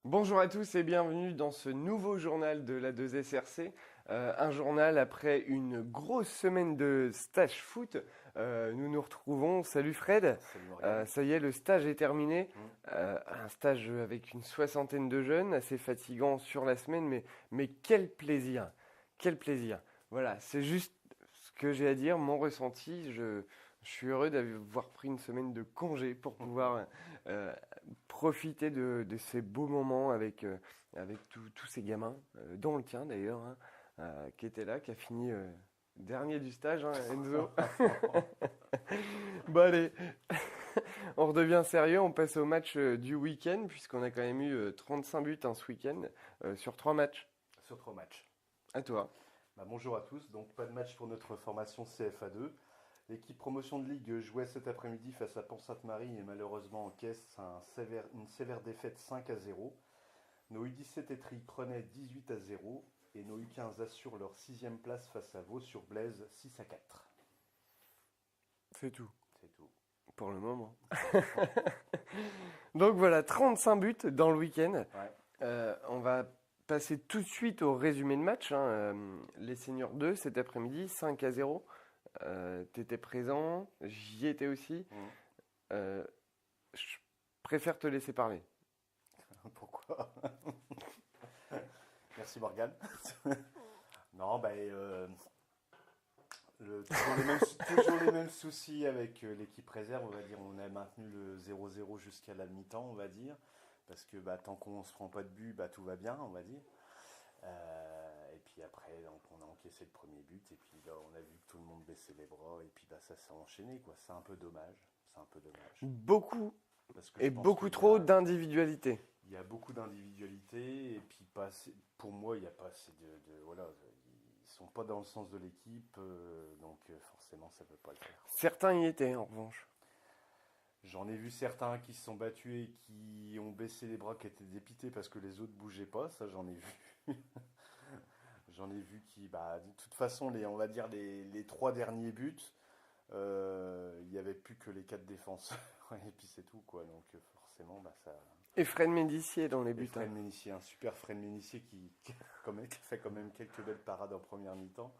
Bonjour à tous et bienvenue dans ce nouveau journal de la 2SRC. Un journal après une grosse semaine de stage foot. Nous nous retrouvons. Salut Fred. Salut Morgane. Ça y est, le stage est terminé. Mm. Un stage avec une soixantaine de jeunes, assez fatigant sur la semaine, mais quel plaisir. Quel plaisir. Voilà, c'est juste ce que j'ai à dire, mon ressenti. Je suis heureux d'avoir pris une semaine de congé pour pouvoir euh, profiter de ces beaux moments avec tous ces gamins, dont le tien d'ailleurs, hein, qui était là, qui a fini dernier du stage, hein, Enzo. Bon allez, on redevient sérieux, on passe au match du week-end, puisqu'on a quand même eu 35 buts ce week-end sur 3 matchs. Sur 3 matchs. À toi. Bonjour à tous. Donc pas de match pour notre formation CFA2. L'équipe promotion de ligue jouait cet après-midi face à Pont-Sainte-Marie et malheureusement encaisse une sévère défaite 5-0. Nos U17 étris prenaient 18-0 et nos U15 assurent leur 6e place face à Vaux-sur-Blaise 6-4. C'est tout, C'est tout. pour le moment. Donc voilà, 35 buts dans le week-end. Ouais. On va passer tout de suite au résumé de match, hein. Les Seniors 2 cet après-midi, 5-0. T'étais présent, j'y étais aussi. Mm. Euh, je préfère te laisser parler. Pourquoi? Merci Morgane. Non, toujours les mêmes soucis avec l'équipe réserve, on va dire. On a maintenu le 0-0 jusqu'à la mi-temps, on va dire. Parce que tant qu'on ne se prend pas de but, tout va bien, on va dire. Et puis après, donc, on a encaissé le premier but. Et puis là, on a vu que tout le monde baissait les bras. Et puis ça s'est enchaîné, quoi. C'est un peu dommage. C'est un peu dommage. Beaucoup Parce que et je pense beaucoup qu'il trop d'individualité. y a beaucoup d'individualité. Et puis, pour moi, il n'y a pas assez voilà. Ils sont pas dans le sens de l'équipe. Donc forcément, ça ne peut pas le faire. Certains y étaient en revanche. J'en ai vu certains qui se sont battus et qui ont baissé les bras, qui étaient dépités parce que les autres bougeaient pas. Ça, j'en ai vu. J'en ai vu qui, de toute façon, on va dire les 3 derniers buts, il n'y avait plus que les 4 défenseurs. Et puis c'est tout, quoi. Donc forcément, ça. Et Fred Médissier dans les Et buts, hein. Fred Ménissier, un super Fred Ménissier qui a fait quand même quelques belles parades en première mi-temps.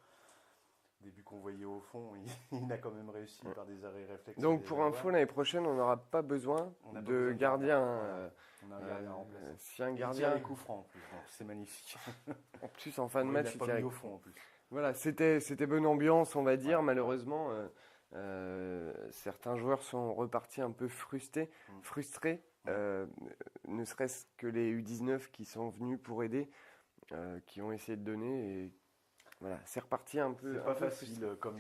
Début qu'on voyait au fond, il a quand même réussi par des arrêts réflexes à Donc les pour avoir. info, l'année prochaine, on n'aura pas besoin On n'a pas de besoin de gardien. Voilà. On a un gardien remplaçant. Si un Il tire gardien, les coups francs en plus, donc c'est magnifique. en plus en fin de Bon, il match, l'a il pas mis tirait. au fond en plus. Voilà, c'était bonne ambiance, on va dire. Ouais. Malheureusement, certains joueurs sont repartis un peu Mm. frustrés. Mm. Ne serait-ce que les U19 qui sont venus pour aider, qui ont essayé de donner. Et voilà, c'est reparti un peu. C'est un pas peu facile, frustré. comme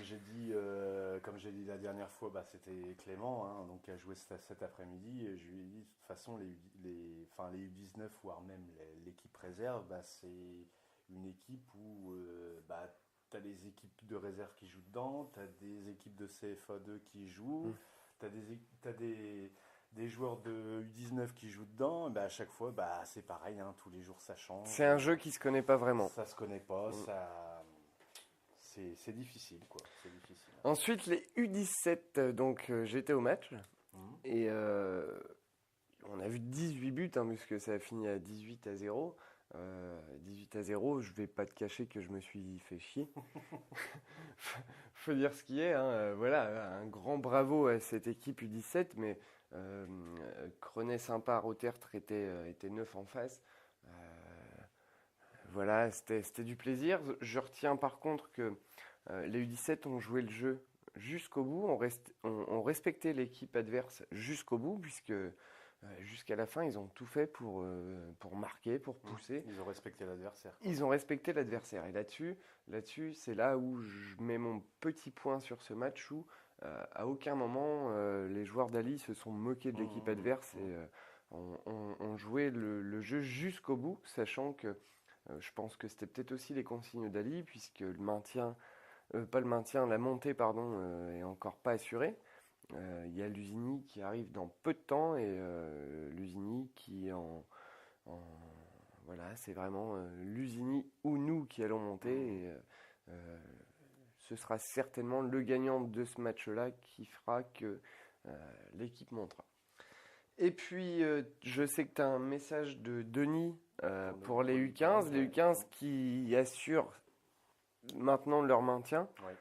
j'ai dit la dernière fois, c'était Clément, hein, donc qui a joué cet après-midi. Et je lui ai dit, de toute façon, les U19, voire même l'équipe réserve, c'est une équipe où tu as des équipes de réserve qui jouent dedans, tu as des équipes de CFA2 qui jouent, Mm. t'as des joueurs de U19 qui jouent dedans. À chaque fois, c'est pareil, hein, tous les jours ça C'est change. un jeu qui se connaît pas vraiment. Ça se connaît pas, Mm. c'est difficile, quoi. C'est difficile. Ensuite, les U17, donc j'étais au match Mhm. et on a vu 18 buts, hein, puisque ça a fini à 18-0. 18-0, je vais pas te cacher que je me suis fait chier. Faut dire ce qui est, hein. Voilà, un grand bravo à cette équipe U17, mais Crenay-Saint-Par-au-Tertre était neuf en face. Euh, voilà, c'était du plaisir. Je retiens par contre que les U17 ont joué le jeu jusqu'au bout, on respectait l'équipe adverse jusqu'au bout, puisque jusqu'à la fin, ils ont tout fait pour marquer, pour pousser. Ils ont respecté l'adversaire, quoi. Ils ont respecté l'adversaire. Et là-dessus, c'est là où je mets mon petit point sur ce match où, à aucun moment, les joueurs d'Ali se sont moqués de l'équipe adverse et ont joué le jeu jusqu'au bout, sachant que je pense que c'était peut-être aussi les consignes d'Ali, puisque le maintien, pas le maintien, la montée, pardon, est encore pas assurée. Il y a Lusigny qui arrive dans peu de temps et Lusigny qui en- voilà, c'est vraiment Lusigny ou nous qui allons monter et euh, ce sera certainement le gagnant de ce match-là qui fera que l'équipe montera. Et puis, je sais que tu as un message de Denis pour les les U15. U15, Les U15 qui assurent maintenant leur maintien. Ouais.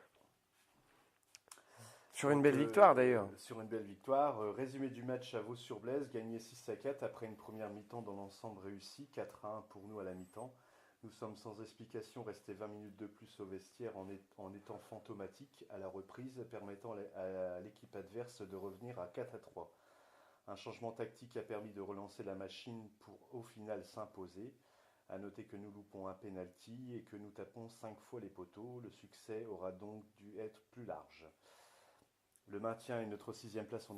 Sur une Donc, belle victoire d'ailleurs. Sur une belle victoire. Résumé du match à Vaux-sur-Blaise, gagné 6-4 après une première mi-temps dans l'ensemble réussi, 4-1 pour nous à la mi-temps. Nous sommes sans explication restés 20 minutes de plus au vestiaire en étant fantomatiques à la reprise, permettant à l'équipe adverse de revenir à 4-3. Un changement tactique a permis de relancer la machine pour au final s'imposer. À noter que nous loupons un penalty et que nous tapons 5 fois les poteaux. Le succès aura donc dû être plus large. Le maintien et notre 6e place sont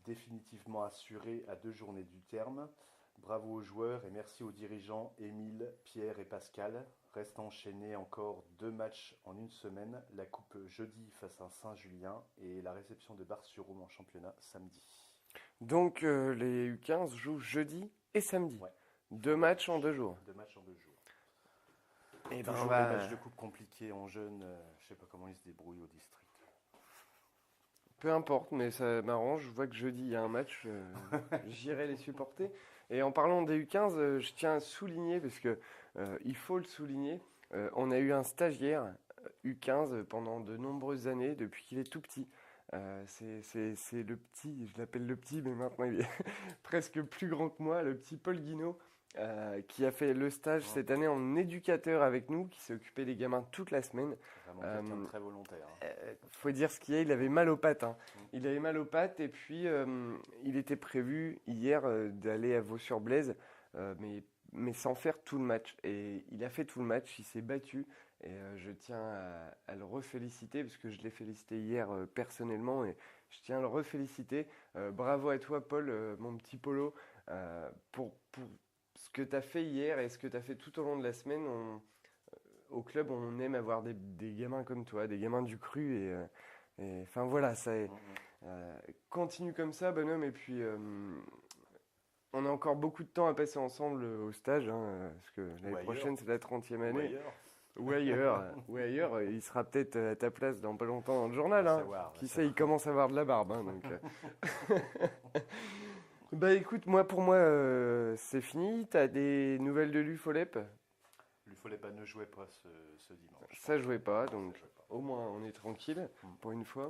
définitivement assurés à 2 journées du terme. Bravo aux joueurs et merci aux dirigeants Émile, Pierre et Pascal. Restent enchaînés encore 2 matchs en une semaine. La coupe jeudi face à Saint-Julien et la réception de Bar-sur-Aube en championnat samedi. Donc les U15 jouent jeudi et samedi. Ouais. 2 matchs en 2 jours. 2 matchs en 2 jours. Et Toujours des matchs de coupe compliqués en jeunes. Je sais pas comment ils se débrouillent au district. Peu importe, mais ça m'arrange. Je vois que jeudi il y a un match, j'irai les supporter. Et en parlant des U15, je tiens à souligner, parce que il faut le souligner, on a eu un stagiaire U15 pendant de nombreuses années, depuis qu'il est tout petit. C'est le petit, je l'appelle le petit, mais maintenant il est presque plus grand que moi, le petit Paul Guinaud, qui a fait le stage cette année en éducateur avec nous, qui s'est occupé des gamins toute la semaine. Vraiment quelqu'un de très volontaire. Faut dire ce qu'il y a, il avait mal aux pattes. Il avait mal aux pattes et puis il était prévu hier d'aller à Vaux-sur-Blaise, mais sans faire tout le match. Et il a fait tout le match, il s'est battu. Et je tiens à le reféliciter parce que je l'ai félicité hier personnellement et je tiens à le reféliciter. Bravo à toi Paul, mon petit Polo, pour ce que tu as fait hier et ce que tu as fait tout au long de la semaine. Au club, on aime avoir des gamins comme toi, des gamins du cru et enfin voilà, ça continue comme ça bonhomme et puis on a encore beaucoup de temps à passer ensemble au stage parce que l'année prochaine c'est la 30e année. Ou ailleurs, il sera peut-être à ta place dans pas longtemps dans le journal. Qui sait, il commence à avoir de la barbe. Donc. Bah écoute, pour moi, c'est fini. T'as des nouvelles de l'UFOLEP ? L'UFOLEP ne jouait pas ce dimanche. Ça jouait pas, donc au moins on est tranquille pour une fois.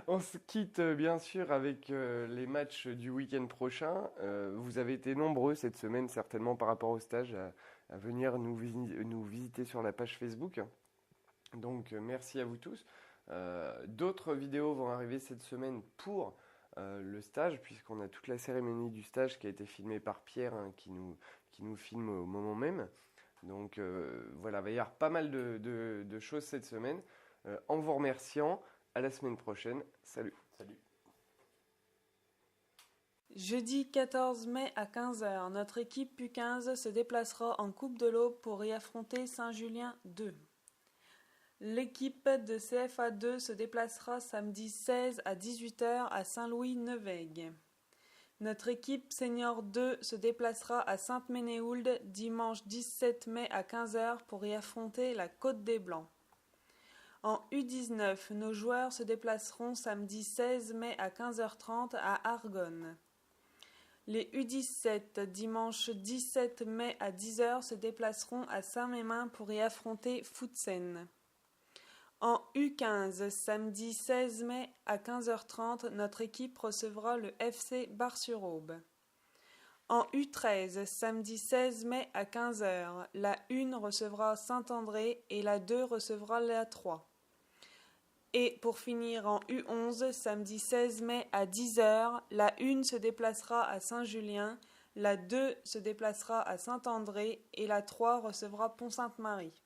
On se quitte bien sûr avec les matchs du week-end prochain. Vous avez été nombreux cette semaine, certainement par rapport au stage, à venir nous visiter sur la page Facebook. Donc merci à vous tous. D'autres vidéos vont arriver cette semaine pour le stage, puisqu'on a toute la cérémonie du stage qui a été filmée par Pierre, qui nous filme au moment même. Donc voilà, il va y avoir pas mal de choses cette semaine. En vous remerciant, à la semaine prochaine. Salut. Salut. Jeudi 14 mai à 15h, notre équipe U15 se déplacera en Coupe de l'Aube pour y affronter Saint-Julien 2. L'équipe de CFA 2 se déplacera samedi 16 à 18h à Saint-Louis-Nevègue. Notre équipe Senior 2 se déplacera à Sainte-Ménéhould dimanche 17 mai à 15h pour y affronter la Côte des Blancs. En U19, nos joueurs se déplaceront samedi 16 mai à 15h30 à Argonne. Les U17, dimanche 17 mai à 10h, se déplaceront à Saint-Mémin pour y affronter Foutsen. En U15, samedi 16 mai à 15h30, notre équipe recevra le FC Bar-sur-Aube. En U13, samedi 16 mai à 15h, la 1 recevra Saint-André et la 2 recevra la 3. Et pour finir en U11, samedi 16 mai à 10h, la 1 se déplacera à Saint-Julien, la 2 se déplacera à Saint-André et la 3 recevra Pont-Sainte-Marie.